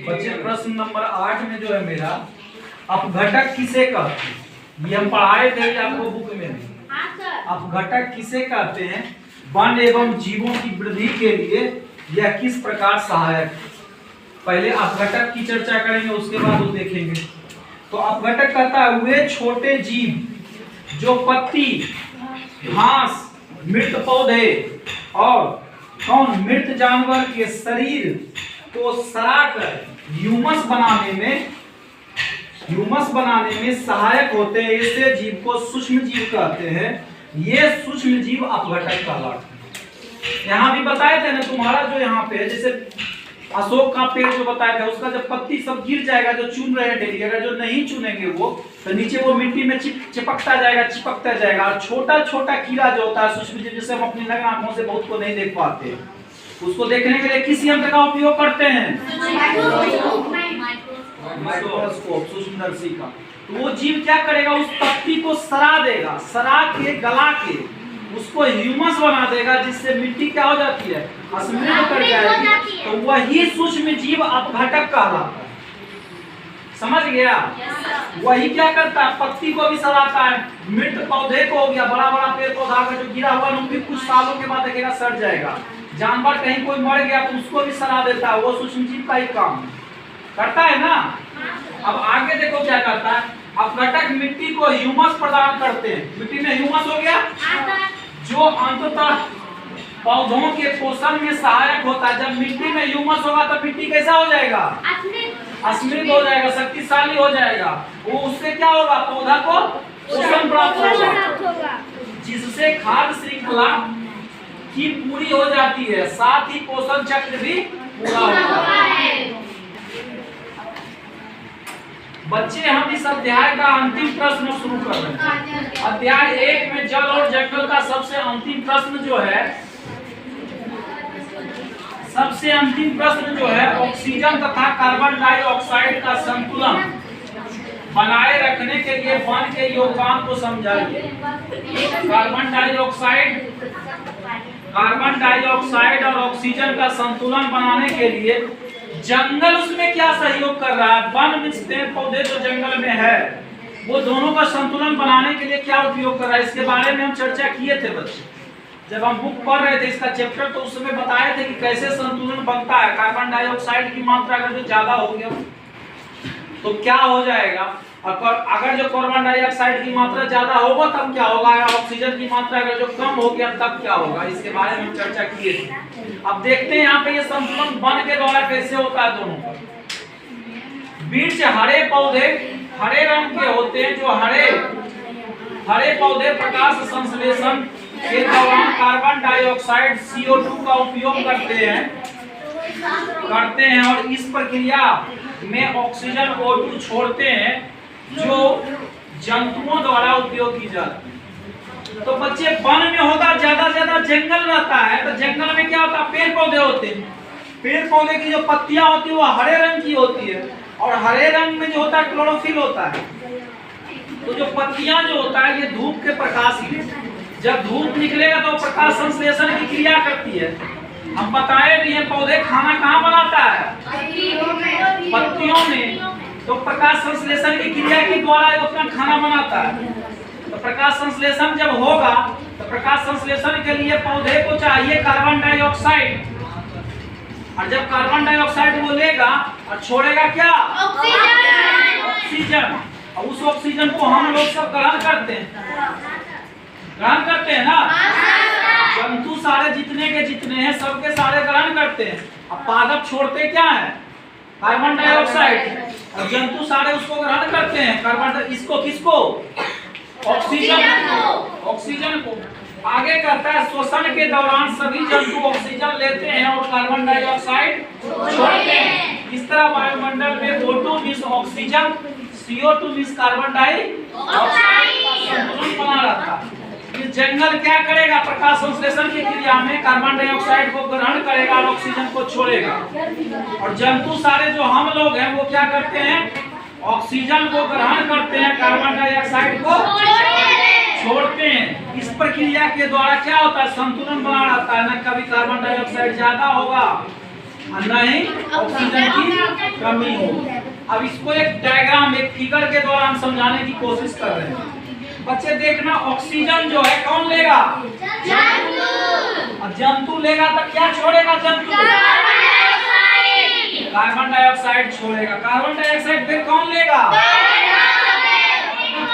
बच्चे प्रश्न नंबर 8 में जो है मेरा, अपघटक किसे कहते हैं? ये हम पढ़ाए थे आपको बुक में भी। अपघटक किसे कहते हैं? वन एवं जीवों की वृद्धि के लिए यह किस प्रकार सहायक है? पहले अपघटक की चर्चा करेंगे, उसके बाद वो देखेंगे। तो अपघटक कहता है वे छोटे जीव जो पत्ती, घास, मृत पौधे और मृत जानवर के शरीर को सड़ाकर ह्यूमस बनाने में सहायक होते हैं। ऐसे जीव को सूक्ष्म जीव कहते हैं। ये सूक्ष्म जीव अपघटक कहलाते हैं। यहाँ भी बताए थे ना, तुम्हारा जो यहाँ पे जैसे अशोक का पेड़ जो बताया था, उसका जब पत्ती सब गिर जाएगा, जो चुन रहे हैं डेली, अगर जो नहीं चुनेंगे वो तो नीचे वो मिट्टी में चिपकता जाएगा। और छोटा छोटा कीड़ा जो होता है सूक्ष्म जीव, जिसे हम अपनी नग्न आंखों से बहुत को नहीं देख पाते, उसको देखने के लिए किस यंत्र का उपयोग करते हैं? माइक्रोस्कोप, सूक्ष्मदर्शी का। तो वो जीव क्या करेगा? उस पत्ती को सड़ा देगा, सड़ा के गला के उसको ह्यूमस बना देगा, जिससे मिट्टी क्या हो जाती है? असमृत कर जाएगी। तो वही सूक्ष्म जीव अपघटक कहलाता है। समझ गया? वही क्या करता है? पत्ती को भी सड़ाता है, मृत पौधे को हो गया, बड़ा बड़ा पेड़ पौधा का जो गिरा हुआ भी कुछ सालों के बाद देखेगा सड़ जाएगा। जानवर कहीं कोई मर गया तो उसको भी सड़ा देता है। वो सूक्ष्म जीव का ही काम करता है ना। अब आगे देखो क्या करता है। अपघटक मिट्टी को ह्यूमस प्रदान करते हैं। मिट्टी में ह्यूमस हो गया जो अंततः पौधों के पोषण में सहायक होता है। जब मिट्टी में ह्यूमस होगा तो मिट्टी कैसा हो जाएगा? असमृत हो जाएगा, शक्तिशाली हो जाएगा। वो उससे क्या होगा? पौधा को पोषण प्राप्त होगा, जिससे खाद्य श्रृंखला की पूरी हो जाती है, साथ ही पोषण चक्र भी पूरा होता है। बच्चे, हम इस अध्याय का अंतिम प्रश्न शुरू कर रहे हैं। अध्याय 1 में जल और जंगल का सबसे अंतिम प्रश्न जो है, ऑक्सीजन तथा कार्बन डाइऑक्साइड का संतुलन बनाए रखने के लिए वन के योगदान को समझाइए। कार्बन डाइऑक्साइड और ऑक्सीजन का संतुलन बनाने के लिए जंगल उसमें क्या सहयोग कर रहा है? वन में पेड़ पौधे जो जंगल में है, वो दोनों का संतुलन बनाने के लिए क्या उपयोग कर रहा है? इसके बारे में हम चर्चा किए थे बच्चे, जब हम बुक पढ़ रहे थे इसका चैप्टर, तो उस समय बताए थे कि कैसे संतुलन बनता है। कार्बन डाइऑक्साइड की मात्रा अगर जो ज्यादा हो गया तो क्या हो जाएगा, अगर जो कार्बन डाइऑक्साइड की मात्रा ज्यादा होगा तब क्या होगा, ऑक्सीजन की मात्रा अगर जो कम हो गया तब क्या होगा, इसके बारे में हम चर्चा किए थे। अब देखते हैं यहाँ पे ये संतुलन वन के द्वारा कैसे होता है। दोनों का बीज हरे पौधे हरे रंग के होते हैं। जो हरे पौधे प्रकाश संश्लेषण के दौरान कार्बन डाइऑक्साइड CO2 का उपयोग करते हैं और इस प्रक्रिया में ऑक्सीजन O2 छोड़ते हैं, जो जंतुओं द्वारा उपयोग की जाती है। तो बच्चे, वन में होगा ज्यादा जंगल रहता है, तो जंगल में क्या होता है? पेड़ पौधे होते हैं। पेड़ पौधे की जो पत्तियां होती है वो हरे रंग की होती है, और हरे रंग में जो होता है क्लोरोफिल होता है। तो जो पत्तियां जो होता है ये धूप के प्रकाश में, जब धूप निकलेगा तो प्रकाश संश्लेषण की क्रिया करती है। हम बताए भी हैं, पौधे खाना कहाँ बनाता है? पत्तियों में। तो प्रकाश संश्लेषण की क्रिया के द्वारा अपना खाना बनाता है। तो प्रकाश संश्लेषण जब होगा तो प्रकाश संश्लेषण के लिए पौधे को चाहिए कार्बन डाइऑक्साइड, और जब कार्बन डाइऑक्साइड वो लेगा और छोड़ेगा क्या? ऑक्सीजन। और उस ऑक्सीजन को हम लोग सब ग्रहण करते हैं ना। जंतु सारे जितने हैं सबके सारे ग्रहण करते हैं। अब पादप छोड़ते क्या है? कार्बन डाइऑक्साइड, और जंतु सारे उसको ग्रहण करते हैं। किसको? ऑक्सीजन को। आगे करता है शोषण के दौरान सभी जंतु ऑक्सीजन लेते हैं और कार्बन डाइऑक्साइड छोड़ते हैं। इस तरह वायुमंडल में O2 miss oxygen, CO2 miss carbon dioxide का संतुलन बना रहता है। जंगल क्या करेगा? प्रकाश संश्लेषण की क्रिया में कार्बन डाइऑक्साइड को ग्रहण करेगा और ऑक्सीजन को छोड़ेगा। और जंतु सारे जो हम लोग हैं वो क्या करते हैं? ऑक्सीजन को ग्रहण करते हैं, कार्बन डाइऑक्साइड को छोड़ते हैं। इस प्रक्रिया के द्वारा क्या होता है? संतुलन बना रहता है। न कभी कार्बन डाइऑक्साइड ज्यादा होगा और न ही ऑक्सीजन की कमी हो। अब इसको एक डायग्राम, एक फिगर के द्वारा हम समझाने की कोशिश कर रहे हैं। बच्चे देखना, ऑक्सीजन जो है कौन लेगा? जंतु। जंतु लेगा तो क्या छोड़ेगा जंतु? कार्बन डाइऑक्साइड छोड़ेगा। कार्बन डाइऑक्साइड फिर कौन लेगा?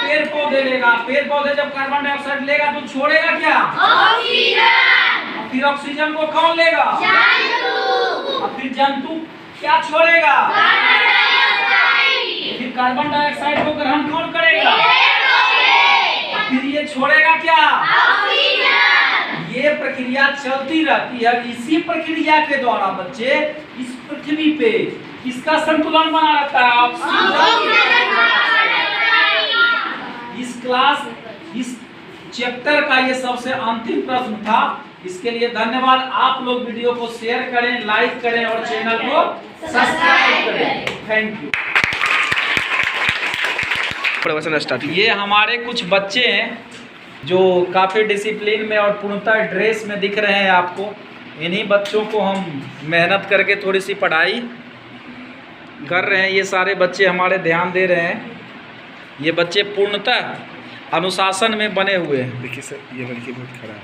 पेड़ पौधे लेगा। पेड़ पौधे जब कार्बन डाइऑक्साइड लेगा तो छोड़ेगा क्या? ऑक्सीजन। फिर ऑक्सीजन को कौन लेगा? जंतु। फिर जंतु क्या छोड़ेगा? फिर कार्बन डाइऑक्साइड को ग्रहण कौन करेगा? फिर ये छोड़ेगा क्या? ऑक्सीजन। ये प्रक्रिया चलती रहती है। इसी प्रक्रिया के द्वारा बच्चे इस पृथ्वी पे किसका संतुलन बना रहता है? ऑक्सीजन। इस चैप्टर का ये सबसे अंतिम प्रश्न था। इसके लिए धन्यवाद। आप लोग वीडियो को शेयर करें, लाइक करें और चैनल को सब्सक्राइब करें। Thank you. प्रवचन स्टार्ट। ये हमारे कुछ बच्चे हैं जो काफ़ी डिसिप्लिन में और पूर्णतः ड्रेस में दिख रहे हैं आपको। इन्हीं बच्चों को हम मेहनत करके थोड़ी सी पढ़ाई कर रहे हैं। ये सारे बच्चे हमारे ध्यान दे रहे हैं। ये बच्चे पूर्णतः अनुशासन में बने हुए हैं। देखिए सर, ये लड़की बहुत खड़ा है।